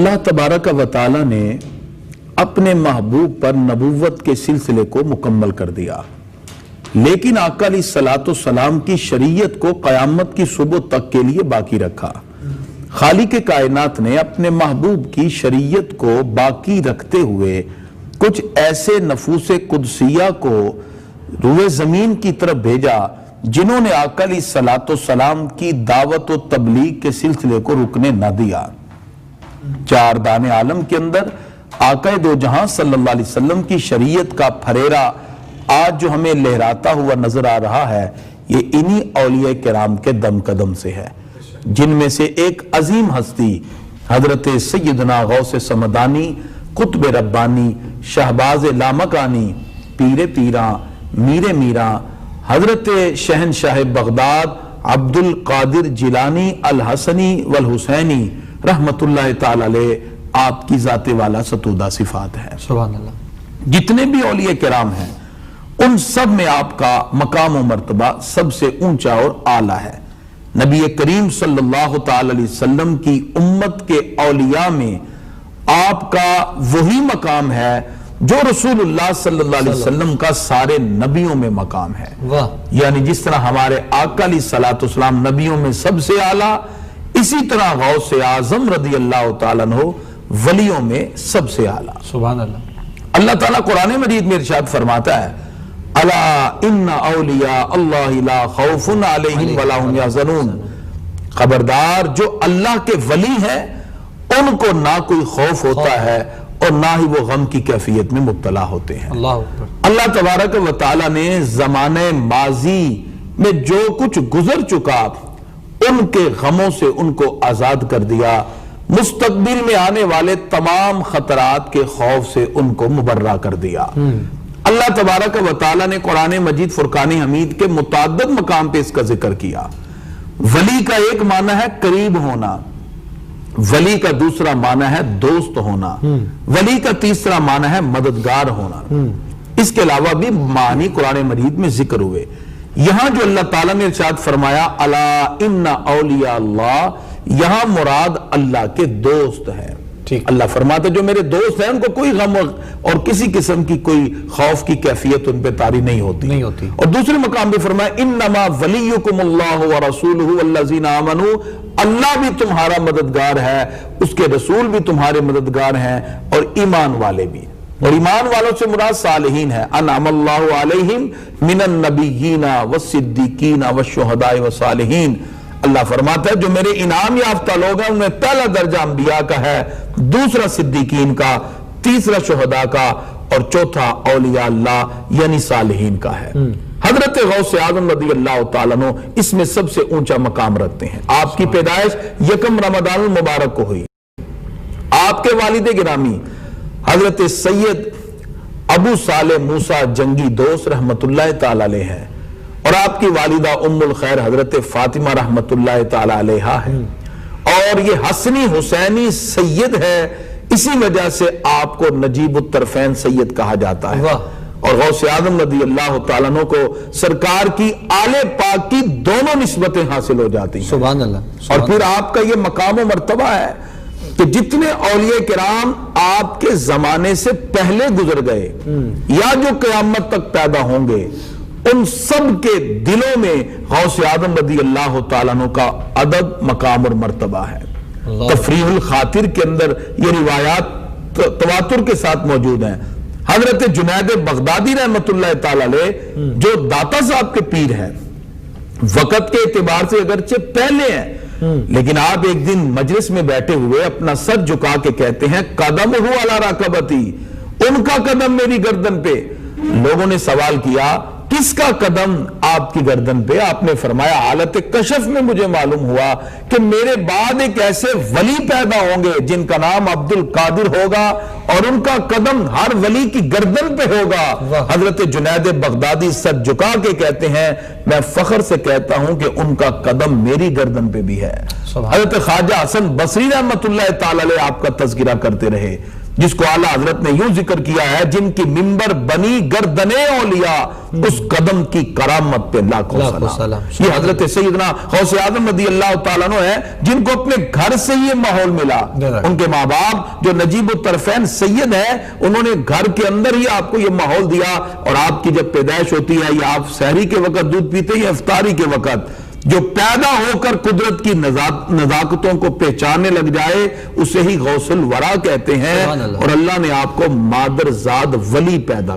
اللہ تبارک و تعالی نے اپنے محبوب پر نبوت کے سلسلے کو مکمل کر دیا، لیکن آقا علیہ الصلوۃ والسلام کی شریعت کو قیامت کی صبح تک کے لیے باقی رکھا۔ خالق کائنات نے اپنے محبوب کی شریعت کو باقی رکھتے ہوئے کچھ ایسے نفوس قدسیہ کو روئے زمین کی طرف بھیجا جنہوں نے آقا علیہ الصلوۃ والسلام کی دعوت و تبلیغ کے سلسلے کو رکنے نہ دیا۔ چار دان عالم کے اندر آقا دو جہاں صلی اللہ علیہ وسلم کی شریعت کا پھریرا آج جو ہمیں لہراتا ہوا نظر آ رہا ہے، یہ انہی اولیاء کرام کے دم قدم سے ہے، جن میں سے ایک عظیم ہستی حضرت سیدنا غوث سمدانی، قطب ربانی، شہباز لامکانی، پیر پیراں، میر میراں، حضرت شہنشاہ بغداد عبد القادر جیلانی الحسنی والحسینی رحمت اللہ تعالی علیہ، آپ کی ذات والا ستودہ صفات ہے۔ سبحان اللہ۔ جتنے بھی اولیاء کرام ہیں ان سب میں آپ کا مقام و مرتبہ سب سے اونچا اور اعلیٰ ہے۔ نبی کریم صلی اللہ تعالی علیہ وسلم کی امت کے اولیاء میں آپ کا وہی مقام ہے جو رسول اللہ صلی اللہ علیہ وسلم کا سارے نبیوں میں مقام ہے۔ یعنی جس طرح ہمارے آقا علیہ الصلوۃ والسلام نبیوں میں سب سے اعلیٰ، اسی طرح غوث اعظم رضی اللہ تعالیٰ عنہ ولیوں میں سب سے اعلیٰ۔ سبحان اللہ۔ اللہ تعالیٰ قرآن مجید میں ارشاد فرماتا ہے، الا ان اولیاء اللہ لا خوف علیہم ولا هم یحزنون، خبردار جو اللہ کے ولی ہیں ان کو نہ کوئی خوف ہوتا ہے اور نہ ہی وہ غم کی کیفیت میں مبتلا ہوتے ہیں۔ اللہ تبارک و تعالیٰ نے زمانے ماضی میں جو کچھ گزر چکا ان کے غموں سے ان کو آزاد کر دیا، مستقبل میں آنے والے تمام خطرات کے خوف سے ان کو مبرہ کر دیا۔ اللہ تبارک و تعالیٰ نے قرآن مجید فرقان حمید کے متعدد مقام پہ اس کا ذکر کیا۔ ولی کا ایک معنی ہے قریب ہونا، ولی کا دوسرا معنی ہے دوست ہونا، ولی کا تیسرا معنی ہے مددگار ہونا۔ اس کے علاوہ بھی معنی قرآن مجید میں ذکر ہوئے۔ یہاں جو اللہ تعالیٰ نے ارشاد فرمایا الا ان اولیاء اللہ، یہاں مراد اللہ کے دوست ہیں۔ اللہ فرماتا ہے جو میرے دوست ہیں ان کو کوئی غم اور کسی قسم کی کوئی خوف کی کیفیت ان پہ طاری نہیں ہوتی۔ اور دوسرے مقام پہ فرمایا انما ولیکم اللہ ورسولہ والذین آمنوا، اللہ بھی تمہارا مددگار ہے، اس کے رسول بھی تمہارے مددگار ہیں اور ایمان والے بھی۔ اور ایمان والوں سے مراد صالحین ہے، انعم اللہ علیہم من النبیین والصدیقین والشہداء والصالحین۔ اللہ فرماتا ہے جو میرے انعام یافتہ لوگ ہیں ان میں پہلا درجہ انبیاء کا ہے، دوسرا صدیقین کا، تیسرا شہداء کا اور چوتھا اولیاء اللہ یعنی صالحین کا ہے۔ حضرت غوث اعظم رضی اللہ تعالیٰ عنہ اس میں سب سے اونچا مقام رکھتے ہیں۔ آپ کی پیدائش 1 رمضان المبارک کو ہوئی۔ آپ کے والد گرامی حضرت سید ابو صالح موسیٰ جنگی دوست رحمت اللہ تعالیٰ علیہ ہیں، اور آپ کی والدہ ام الخیر حضرت فاطمہ رحمت اللہ تعالیٰ علیہا ہے، اور یہ حسنی حسینی سید ہے، اسی وجہ سے آپ کو نجیب الطرفین سید کہا جاتا ہے۔ اور غوث اعظم رضی اللہ تعالیٰ عنہ کو سرکار کی آل پاک کی دونوں نسبتیں حاصل ہو جاتی ہیں۔ سبحان اللہ۔ اور پھر آپ کا یہ مقام و مرتبہ ہے کہ جتنے اولیاء کرام آپ کے زمانے سے پہلے گزر گئے یا جو قیامت تک پیدا ہوں گے، ان سب کے دلوں میں غوث اعظم رضی اللہ تعالیٰ عنہ کا ادب، مقام اور مرتبہ ہے۔ تفریح الخاطر کے اندر یہ روایات تواتر کے ساتھ موجود ہیں۔ حضرت جنید بغدادی رحمت اللہ تعالیٰ علیہ جو داتا صاحب کے پیر ہیں، وقت کے اعتبار سے اگرچہ پہلے ہیں، لیکن آپ ایک دن مجلس میں بیٹھے ہوئے اپنا سر جھکا کے کہتے ہیں قدم ہو علی رکبتی، ان کا قدم میری گردن پہ۔ لوگوں نے سوال کیا کس کا قدم آپ کی گردن پہ؟ آپ نے فرمایا حالت کشف میں مجھے معلوم ہوا کہ میرے بعد ایک ایسے ولی پیدا ہوں گے جن کا نام عبد القادر ہوگا اور ان کا قدم ہر ولی کی گردن پہ ہوگا۔ حضرت جنید بغدادی سر جھکا کے کہتے ہیں میں فخر سے کہتا ہوں کہ ان کا قدم میری گردن پہ بھی ہے۔ حضرت خواجہ حسن بصری رحمت اللہ تعالی علیہ آپ کا تذکرہ کرتے رہے، جس کو اعلیٰ حضرت نے یوں ذکر کیا ہے، جن کی ممبر بنی گردنے اولیاء، اس قدم کی کرامت پہ لاکھوں سلام۔ یہ حضرت سیدنا غوث اعظم رضی اللہ تعالیٰ عنہ ہے، جن کو اپنے گھر سے یہ ماحول ملا۔ ان کے ماں باپ جو نجیب الطرفین سید ہے، انہوں نے گھر کے اندر ہی آپ کو یہ ماحول دیا، اور آپ کی جب پیدائش ہوتی ہے یا آپ سحری کے وقت دودھ پیتے ہیں یا افطاری کے وقت، جو پیدا ہو کر قدرت کی نزاکتوں کو پہچاننے لگ جائے اسے ہی غوث الورا کہتے ہیں، اور اللہ نے آپ کو مادر زاد ولی پیدا